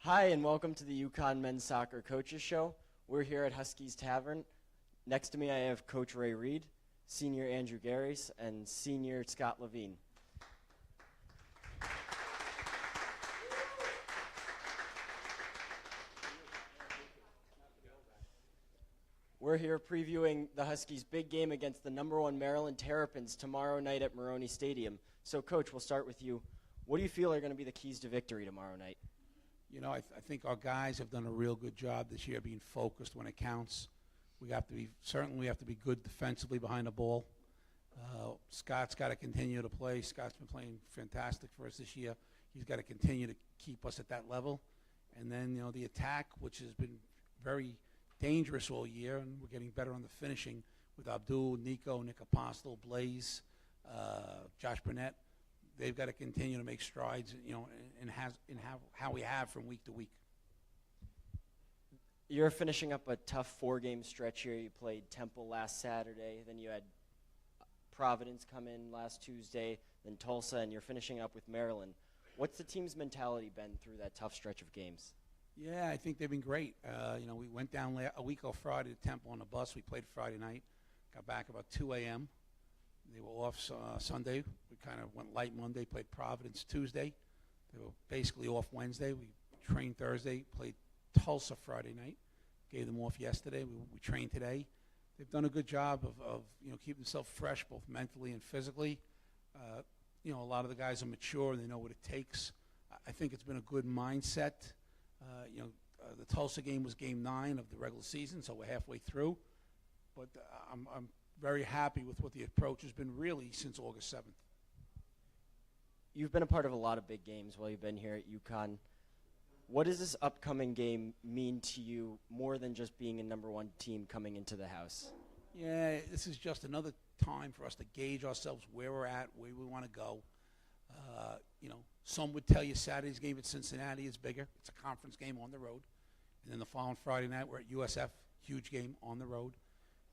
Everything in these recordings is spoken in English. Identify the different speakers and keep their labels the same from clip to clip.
Speaker 1: Hi, and welcome to the UConn Men's Soccer Coaches Show. We're here at Husky's Tavern. Next to me, I have Coach Ray Reed, Senior Andrew Garys, and Senior Scott Levine. We're here previewing the Huskies' big game against the #1 Maryland Terrapins tomorrow night at Maroney Stadium. So, Coach, we'll start with you. What do you feel are going to be the keys to victory tomorrow night?
Speaker 2: You know, I think our guys have done a real good job this year being focused when it counts. We have to be good defensively behind the ball. Scott's got to continue to play. Scott's been playing fantastic for us this year. He's got to continue to keep us at that level. And then, you know, the attack, which has been very dangerous all year, and we're getting better on the finishing with Abdul, Nico, Nick Apostol, Blaze, Josh Burnett. They've got to continue to make strides, you know, in how we have from week to week.
Speaker 1: You're finishing up a tough 4-game stretch here. You played Temple last Saturday, then you had Providence come in last Tuesday, then Tulsa, and you're finishing up with Maryland. What's the team's mentality been through that tough stretch of games?
Speaker 2: Yeah, I think they've been great. You know, we went down a week ago Friday to Temple on the bus. We played Friday night, got back about 2 a.m. They were off Sunday. We kind of went light Monday, played Providence Tuesday. They were basically off Wednesday. We trained Thursday, played Tulsa Friday night, gave them off yesterday. We trained today. They've done a good job of you know, keeping themselves fresh both mentally and physically. You know, a lot of the guys are mature and they know what it takes. I think it's been a good mindset. You know, the Tulsa game was game 9 of the regular season, so we're halfway through. But I'm very happy with what the approach has been really since August 7th.
Speaker 1: You've been a part of a lot of big games while you've been here at UConn. What does this upcoming game mean to you more than just being a #1 team coming into the house?
Speaker 2: Yeah, this is just another time for us to gauge ourselves where we're at, where we want to go. You know, some would tell you Saturday's game at Cincinnati is bigger. It's a conference game on the road. And then the following Friday night, we're at USF, huge game on the road.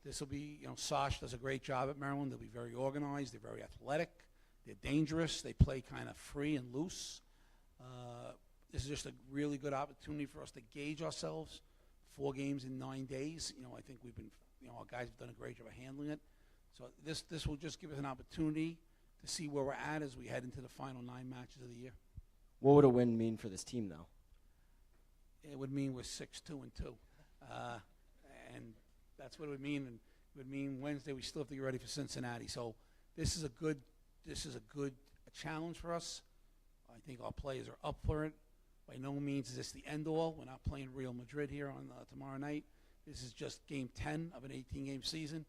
Speaker 2: This will be, you know, Sosh does a great job at Maryland. They'll be very organized. They're very athletic. They're dangerous. They play kind of free and loose. This is just a really good opportunity for us to gauge ourselves. 4 games in 9 days. You know, I think we've been, you know, our guys have done a great job of handling it. So this will just give us an opportunity to see where we're at as we head into the final 9 matches of the year.
Speaker 1: What would a win mean for this team, though?
Speaker 2: It would mean we're 6-2-2. And that's what it would mean. And it would mean Wednesday we still have to get ready for Cincinnati. So this is a good challenge for us. I think our players are up for it. By no means is this the end all. We're not playing Real Madrid here on tomorrow night. This is just game 10 of an 18-game season.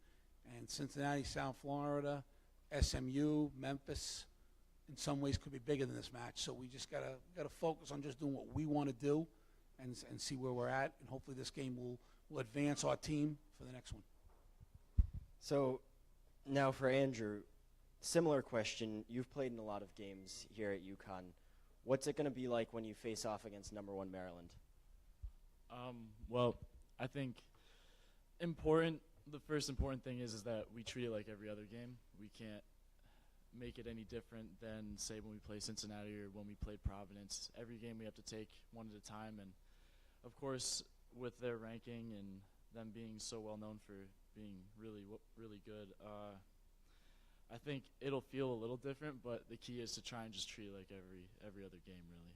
Speaker 2: And Cincinnati, South Florida, SMU, Memphis, in some ways could be bigger than this match. So we just gotta focus on just doing what we want to do and see where we're at. And hopefully this game will advance our team for the next one.
Speaker 1: So now for Andrew, similar question. You've played in a lot of games here at UConn. What's it going to be like when you face off against #1 Maryland?
Speaker 3: Well, I think the first important thing is that we treat it like every other game. We can't make it any different than, say, when we play Cincinnati or when we played Providence. Every game we have to take one at a time. And, of course, with their ranking and them being so well known for being really, really good, I think it'll feel a little different, but the key is to try and just treat it like every other game, really.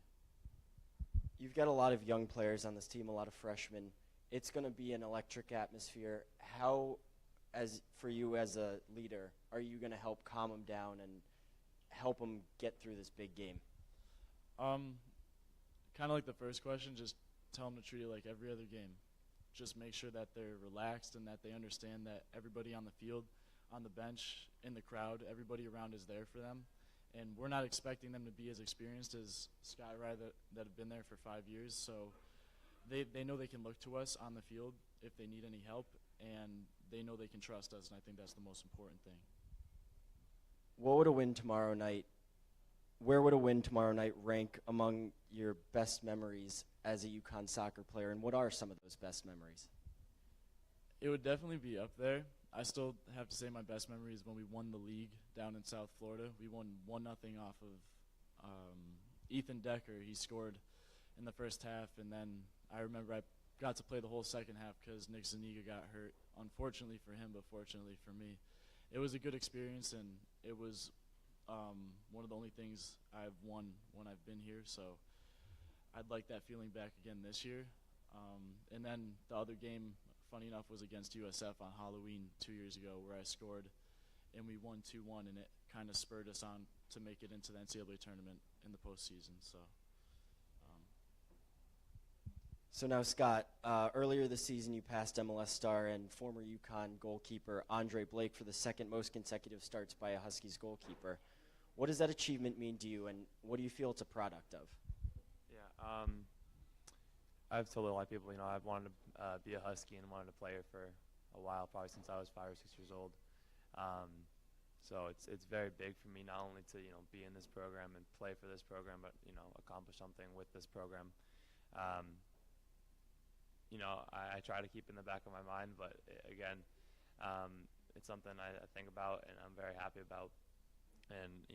Speaker 1: You've got a lot of young players on this team, a lot of freshmen. It's going to be an electric atmosphere. How, for you as a leader, are you going to help calm them down and help them get through this big game?
Speaker 3: Kind of like the first question, just tell them to treat it like every other game. Just make sure that they're relaxed and that they understand that everybody on the field, on the bench, in the crowd, everybody around is there for them. And we're not expecting them to be as experienced as Sky Rye that have been there for 5 years. So they know they can look to us on the field if they need any help, and they know they can trust us, and I think that's the most important thing.
Speaker 1: Where would a win tomorrow night rank among your best memories as a UConn soccer player, and what are some of those best memories?
Speaker 3: It would definitely be up there. I still have to say my best memory is when we won the league down in South Florida. We won 1-0 off of Ethan Decker. He scored in the first half, and then I remember I got to play the whole second half because Nick Zuniga got hurt. Unfortunately for him, but fortunately for me. It was a good experience, and it was one of the only things I've won when I've been here, so I'd like that feeling back again this year. And then the other game, funny enough, was against USF on Halloween 2 years ago, where I scored, and we won 2-1, and it kind of spurred us on to make it into the NCAA tournament in the postseason.
Speaker 1: So now, Scott, earlier this season you passed MLS star and former UConn goalkeeper Andre Blake for the second most consecutive starts by a Huskies goalkeeper. What does that achievement mean to you, and what do you feel it's a product of?
Speaker 4: Yeah, I've told a lot of people, I've wanted to be a Husky and wanted to play here for a while, probably since I was 5 or 6 years old. So it's very big for me not only to be in this program and play for this program, but accomplish something with this program. I try to keep in the back of my mind, but again, it's something I think about and I'm very happy about. And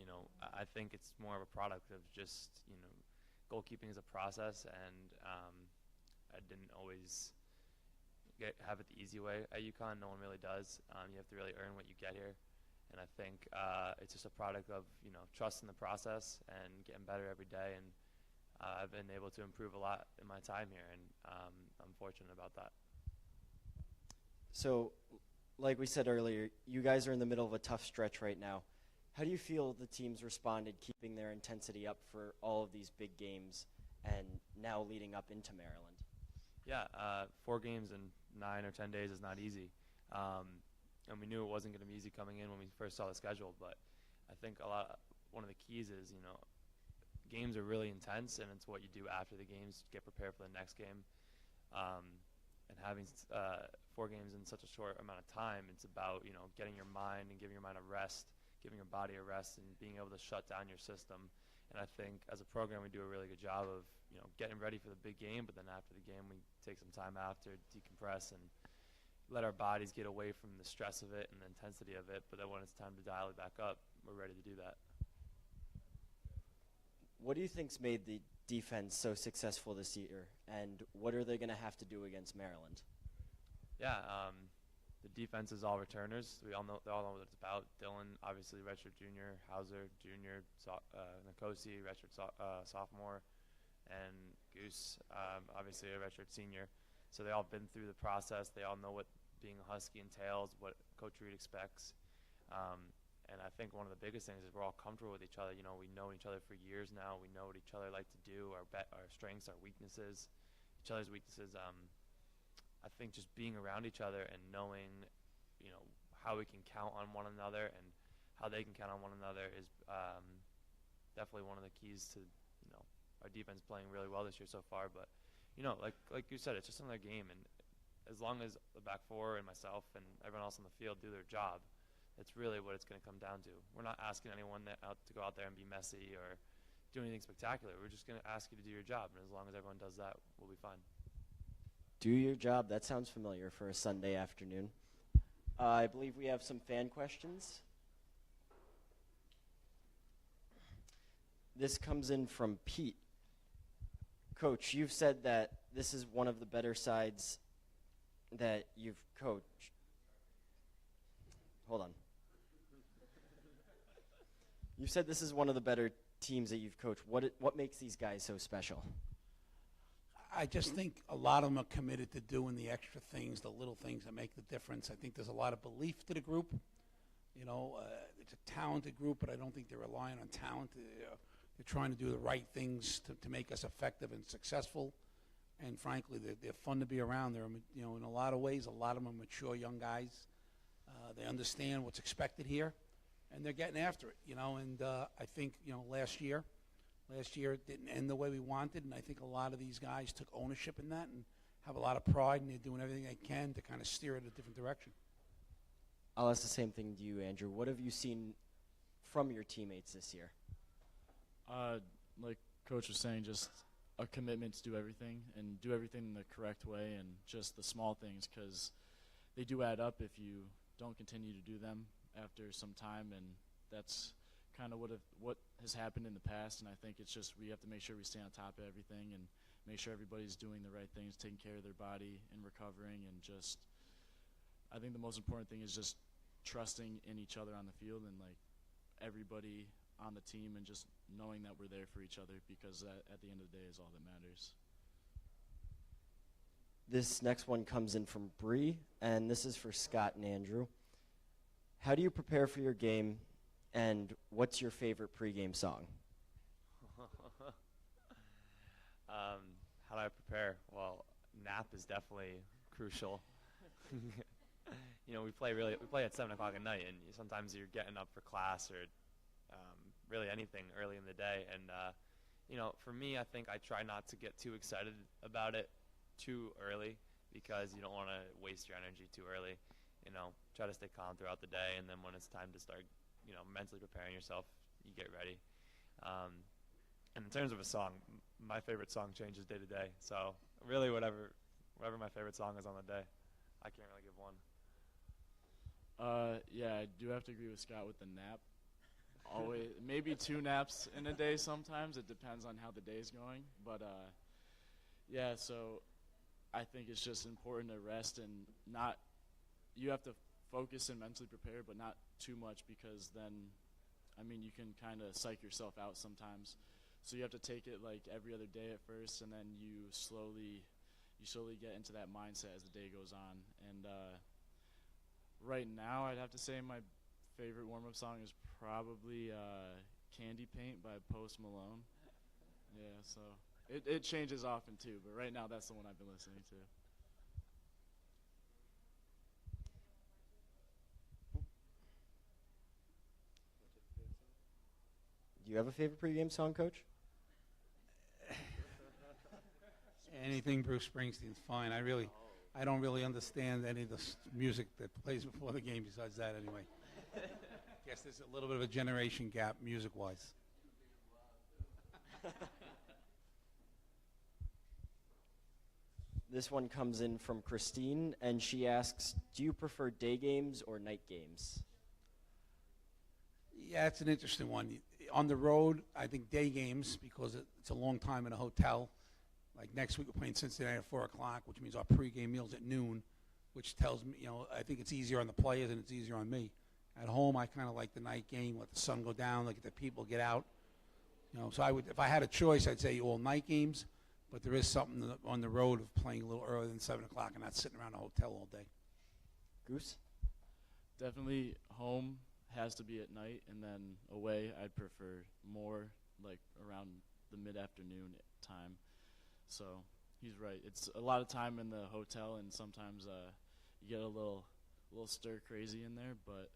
Speaker 4: I think it's more of a product of just goalkeeping is a process, and I didn't always have it the easy way at UConn. No one really does. You have to really earn what you get here, and I think it's just a product of trust in the process and getting better every day. And I've been able to improve a lot in my time here, and I'm fortunate about that.
Speaker 1: So, like we said earlier, you guys are in the middle of a tough stretch right now. How do you feel the team's responded, keeping their intensity up for all of these big games and now leading up into Maryland?
Speaker 4: Yeah, 4 games in 9 or 10 days is not easy. And we knew it wasn't going to be easy coming in when we first saw the schedule, but I think one of the keys is, games are really intense, and it's what you do after the games to get prepared for the next game. And having 4 games in such a short amount of time, it's about getting your mind and giving your mind a rest, giving your body a rest, and being able to shut down your system. And I think as a program we do a really good job of getting ready for the big game, but then after the game we take some time after, decompress, and let our bodies get away from the stress of it and the intensity of it. But then when it's time to dial it back up, we're ready to do that.
Speaker 1: What do you think's made the defense so successful this year, and what are they going to have to do against Maryland?
Speaker 4: Yeah, the defense is all returners. They all know what it's about. Dylan, obviously redshirt junior, Hauser junior, Nkosi redshirt sophomore, and Goose obviously a redshirt senior. So they all been through the process. They all know what being a Husky entails, what Coach Reed expects. And I think one of the biggest things is we're all comfortable with each other. We know each other for years now. We know what each other like to do, our strengths, our weaknesses, each other's weaknesses. I think just being around each other and knowing, how we can count on one another and how they can count on one another is definitely one of the keys to, our defense playing really well this year so far. But, like you said, it's just another game. And as long as the back four and myself and everyone else on the field do their job, that's really what it's going to come down to. We're not asking anyone to go out there and be messy or do anything spectacular. We're just going to ask you to do your job, and as long as everyone does that, we'll be fine.
Speaker 1: Do your job. That sounds familiar for a Sunday afternoon. I believe we have some fan questions. This comes in from Pete. Coach, you've said that this is one of the better sides that you've coached. Hold on. You said this is one of the better teams that you've coached. What makes these guys so special?
Speaker 2: I just think a lot of them are committed to doing the extra things, the little things that make the difference. I think there's a lot of belief to the group. It's a talented group, but I don't think they're relying on talent. They're trying to do the right things to make us effective and successful. And frankly, they're fun to be around. They're, in a lot of ways, a lot of them are mature young guys. They understand what's expected here, and they're getting after it. And I think last year it didn't end the way we wanted, and I think a lot of these guys took ownership in that and have a lot of pride, and they're doing everything they can to kind of steer it in a different direction.
Speaker 1: I'll ask the same thing to you, Andrew. What have you seen from your teammates this year?
Speaker 3: Like Coach was saying, just a commitment to do everything and do everything in the correct way, and just the small things, because they do add up if you don't continue to do them after some time, and that's kind of what has happened in the past. And I think it's just we have to make sure we stay on top of everything and make sure everybody's doing the right things, taking care of their body and recovering, and just I think the most important thing is just trusting in each other on the field and like everybody on the team, and just knowing that we're there for each other, because that at the end of the day is all that matters.
Speaker 1: This next one comes in from Bree, and this is for Scott and Andrew. How do you prepare for your game, and what's your favorite pregame song?
Speaker 4: How do I prepare? Well, nap is definitely crucial. You know, we play at 7 o'clock at night, and sometimes you're getting up for class or really anything early in the day. And you know, for me, I think I try not to get too excited about it too early, because you don't want to waste your energy too early. You know, try to stay calm throughout the day, and then when it's time to start, you know, mentally preparing yourself, you get ready. And in terms of a song, my favorite song changes day to day. So really, whatever my favorite song is on the day, I can't really give one.
Speaker 3: Yeah, I do have to agree with Scott with the nap. Always, maybe 2 naps in a day sometimes. It depends on how the day's going. But, yeah, so I think it's just important to rest and not – you have to focus and mentally prepare, but not too much, because then, I mean, you can kind of psych yourself out sometimes. So you have to take it like every other day at first, and then you slowly get into that mindset as the day goes on. And right now, I'd have to say my favorite warm-up song is probably Candy Paint by Post Malone. Yeah, so it changes often too, but right now that's the one I've been listening to.
Speaker 1: Do you have a favorite pregame song, Coach?
Speaker 2: Anything Bruce Springsteen's fine. I don't really understand any of the music that plays before the game besides that anyway. Guess there's a little bit of a generation gap music-wise.
Speaker 1: This one comes in from Christine, and she asks, do you prefer day games or night games?
Speaker 2: Yeah, it's an interesting one. On the road, I think day games, because it's a long time in a hotel. Like next week, we're playing Cincinnati at 4 o'clock, which means our pregame meal's at noon, which tells me, you know, I think it's easier on the players and it's easier on me. At home, I kind of like the night game, let the sun go down, let the people get out. You know, so I would, if I had a choice, I'd say all night games, but there is something on the road of playing a little earlier than 7 o'clock and not sitting around a hotel all day.
Speaker 1: Goose?
Speaker 3: Definitely home has to be at night, and then away I'd prefer more like around the mid-afternoon time. So he's right. It's a lot of time in the hotel, and sometimes you get a little stir crazy in there, but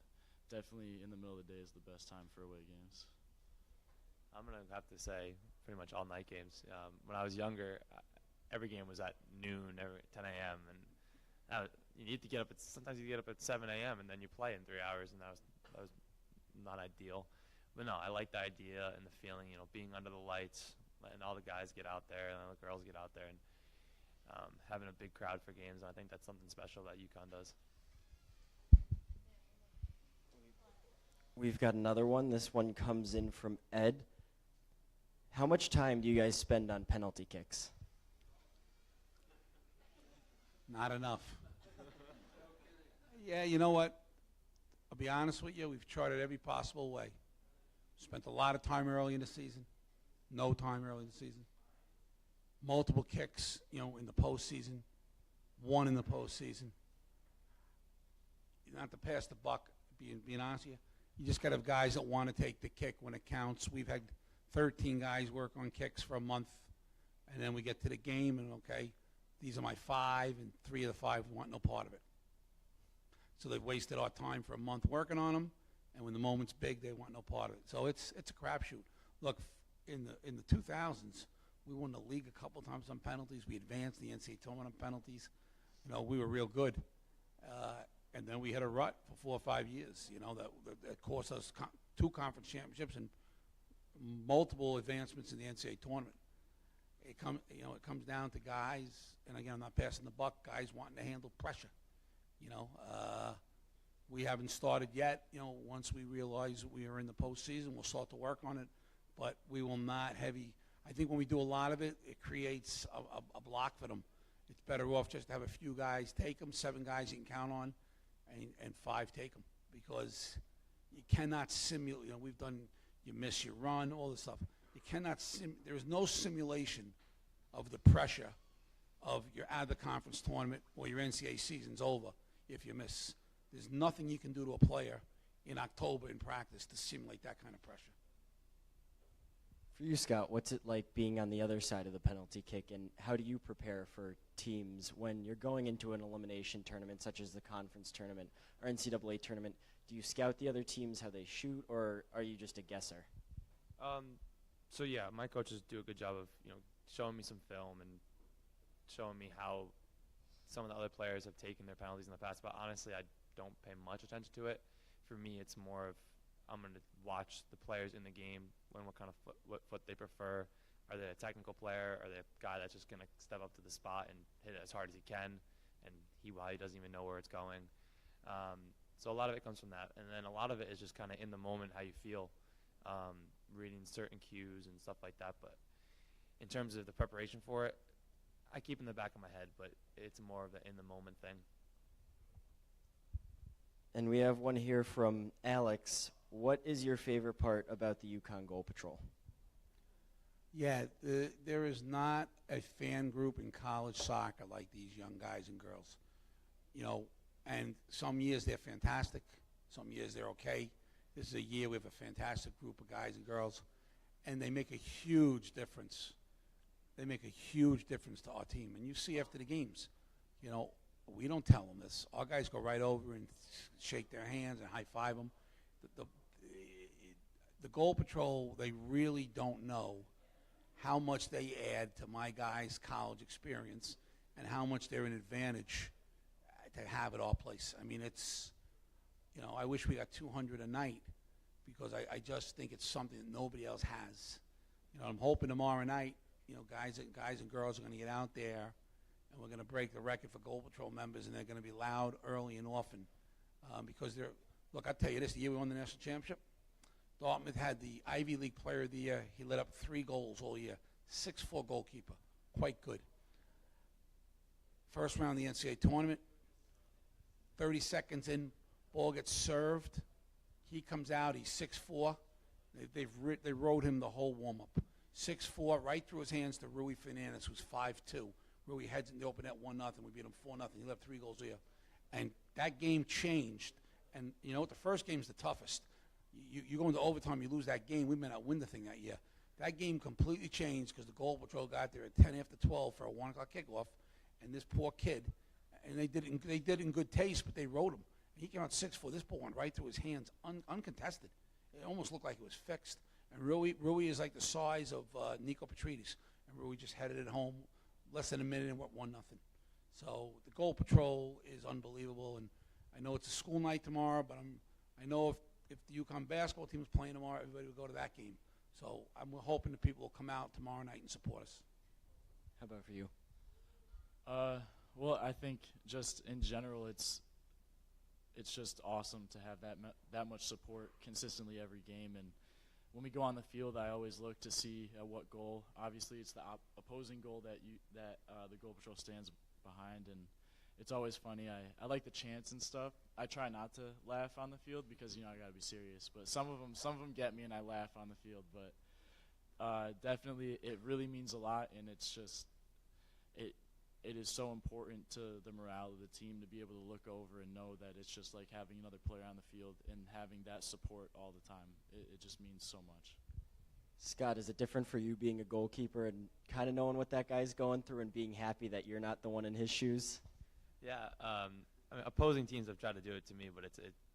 Speaker 3: definitely in the middle of the day is the best time for away games.
Speaker 4: I'm going to have to say pretty much all night games. When I was younger, every game was at noon, every 10 a.m. And you need to get up sometimes you get up at 7 a.m. and then you play in 3 hours, and that was not ideal. But no, I like the idea and the feeling, you know, being under the lights, letting all the guys get out there and all the girls get out there, and having a big crowd for games. And I think that's something special that UConn does.
Speaker 1: We've got another one. This one comes in from Ed. How much time do you guys spend on penalty kicks?
Speaker 2: Not enough. Yeah, you know what? I'll be honest with you. We've tried it every possible way. Spent a lot of time early in the season. No time early in the season. Multiple kicks, you know, in the postseason. One in the postseason. Not to pass the buck, being honest with you. You just got to have guys that want to take the kick when it counts. We've had 13 guys work on kicks for a month, and then we get to the game, and okay, these are my 5, and 3 of the 5 want no part of it. So they've wasted our time for a month working on them, and when the moment's big, they want no part of it. So it's a crapshoot. Look, in the 2000s, we won the league a couple times on penalties. We advanced the NCAA tournament on penalties. You know, we were real good. And then we had a rut for 4 or 5 years, you know, that cost us 2 conference championships and multiple advancements in the NCAA tournament. It comes down to guys, and again, I'm not passing the buck, guys wanting to handle pressure. You know, we haven't started yet. You know, once we realize we are in the postseason, we'll start to work on it. But we will not I think when we do a lot of it, it creates a block for them. It's better off just to have a few guys take them, 7 guys you can count on, and 5 take them, because you cannot simulate. We've done, you miss your run, all this stuff. You cannot there's no simulation of the pressure of you're out of the conference tournament or your NCAA season's over if you miss. There's nothing you can do to a player in October in practice to simulate that kind of pressure.
Speaker 1: For you, Scott, what's it like being on the other side of the penalty kick, and how do you prepare for teams when you're going into an elimination tournament such as the conference tournament or NCAA tournament? Do you scout the other teams, how they shoot, or are you just a guesser?
Speaker 4: So yeah, my coaches do a good job of showing me some film and showing me how some of the other players have taken their penalties in the past. But honestly, I don't pay much attention to it. For me, it's more of I'm going to watch the players in the game, learn what kind of foot they prefer. Are they a technical player? Are they a guy that's just going to step up to the spot and hit it as hard as he can, and while he doesn't even know where it's going? So a lot of it comes from that, and then a lot of it is just kind of in the moment how you feel, reading certain cues and stuff like that. But in terms of the preparation for it, I keep in the back of my head, but it's more of an in the moment thing.
Speaker 1: And we have one here from Alex. What is your favorite part about the UConn Goal Patrol?
Speaker 2: Yeah, there is not a fan group in college soccer like these young guys and girls. And some years they're fantastic. Some years they're okay. This is a year we have a fantastic group of guys and girls, and they make a huge difference. They make a huge difference to our team. And you see after the games, we don't tell them this. Our guys go right over and shake their hands and high-five them. The Goal Patrol, they really don't know how much they add to my guys' college experience and how much they're an advantage to have at our place. I mean, it's, I wish we got 200 a night, because I just think it's something that nobody else has. I'm hoping tomorrow night, guys and girls are going to get out there, and we're going to break the record for Goal Patrol members, and they're going to be loud early and often, because look, I'll tell you this, the year we won the national championship, Dartmouth had the Ivy League Player of the Year. He let up 3 goals all year. 6'4" goalkeeper. Quite good. First round of the NCAA tournament, 30 seconds in, ball gets served. He comes out, he's 6'4". They rode him the whole warm-up. 6'4", right through his hands to Rui Fernandez, who's 5'2". Rui heads in the open net 1-0. We beat him 4-0. He left 3 goals here. And that game changed. And the first game's the toughest. You go into overtime, you lose that game. We may not win the thing that year. That game completely changed because the Goal Patrol got there at 10 after 12 for a 1 o'clock kickoff, and this poor kid, and they did it in good taste, but they rode him. He came out 6'4". This ball went right through his hands, uncontested. It almost looked like it was fixed. And Rui is like the size of Nico Petrides, and Rui just headed it home less than a minute and went 1-0. So the Goal Patrol is unbelievable, and I know it's a school night tomorrow, but I know if the UConn basketball team is playing tomorrow, everybody will go to that game. So I'm hoping that people will come out tomorrow night and support us.
Speaker 1: How about for you?
Speaker 3: Well, I think just in general, it's just awesome to have that much support consistently every game. And when we go on the field, I always look to see at what goal. Obviously, it's the opposing goal that the Goal Patrol stands behind, and it's always funny. I like the chants and stuff. I try not to laugh on the field because I got to be serious. But some of them get me, and I laugh on the field. But definitely, it really means a lot, and it's just it is so important to the morale of the team to be able to look over and know that it's just like having another player on the field and having that support all the time. It just means so much.
Speaker 1: Scott, is it different for you being a goalkeeper and kind of knowing what that guy's going through and being happy that you're not the one in his shoes?
Speaker 4: Yeah, I mean, opposing teams have tried to do it to me, but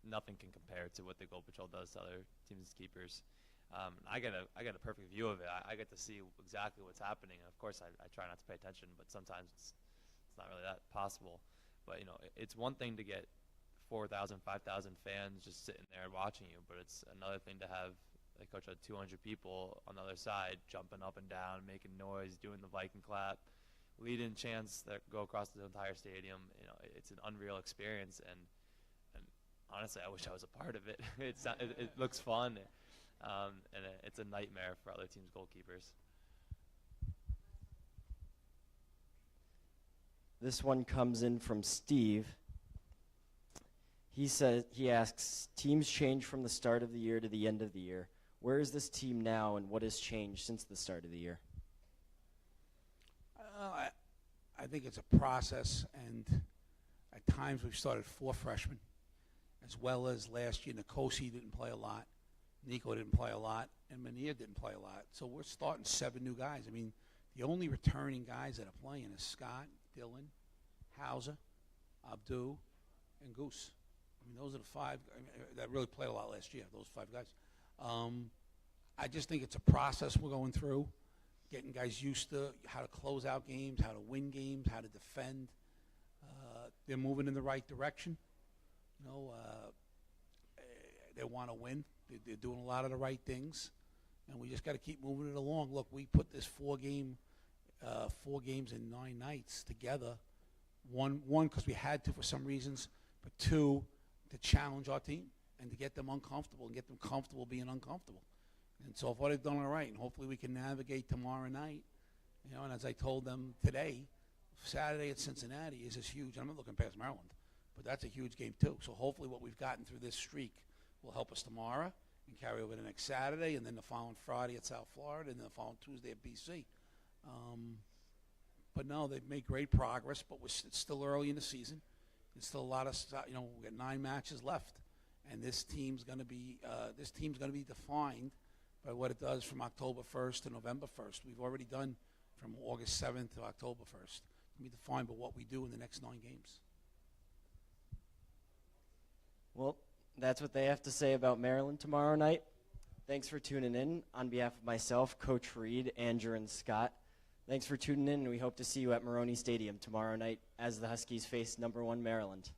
Speaker 4: nothing can compare to what the Goal Patrol does to other teams' keepers. I get a perfect view of it. I get to see exactly what's happening. Of course, I try not to pay attention, but sometimes it's not really that possible. But it's one thing to get 4,000, 5,000 fans just sitting there watching you, but it's another thing to have, like Coach had 200 people on the other side jumping up and down, making noise, doing the Viking clap, lead-in chants that go across the entire stadium. It's an unreal experience, and honestly, I wish I was a part of it. It looks fun, and it's a nightmare for other teams' goalkeepers.
Speaker 1: This one comes in from Steve. He asks, teams change from the start of the year to the end of the year. Where is this team now, and what has changed since the start of the year?
Speaker 2: I think it's a process, and at times we've started 4 freshmen, as well as last year Nkosi didn't play a lot, Nico didn't play a lot, and Mania didn't play a lot. So we're starting 7 new guys. I mean, the only returning guys that are playing is Scott, Dylan, Hauser, Abdu, and Goose. I mean, those are the 5 that really played a lot last year, those 5 guys. I just think it's a process we're going through, getting guys used to how to close out games, how to win games, how to defend. They're moving in the right direction. They want to win. They're doing a lot of the right things, and we just got to keep moving it along. Look, we put this 4 games in 9 nights together. One because we had to for some reasons, but 2 to challenge our team and to get them uncomfortable and get them comfortable being uncomfortable. And so far they've done all right, and hopefully we can navigate tomorrow night. And as I told them today, Saturday at Cincinnati is this huge. I'm not looking past Maryland, but that's a huge game too. So hopefully what we've gotten through this streak will help us tomorrow and carry over the next Saturday, and then the following Friday at South Florida, and then the following Tuesday at BC. But no, they've made great progress, but it's still early in the season. There's still a lot of, we've got 9 matches left, and this team's going to be defined by what it does from October 1st to November 1st. We've already done from August 7th to October 1st. It's going to be defined by what we do in the next 9 games.
Speaker 1: Well, that's what they have to say about Maryland tomorrow night. Thanks for tuning in. On behalf of myself, Coach Reed, Andrew, and Scott, thanks for tuning in, and we hope to see you at Maroney Stadium tomorrow night as the Huskies face number 1 Maryland.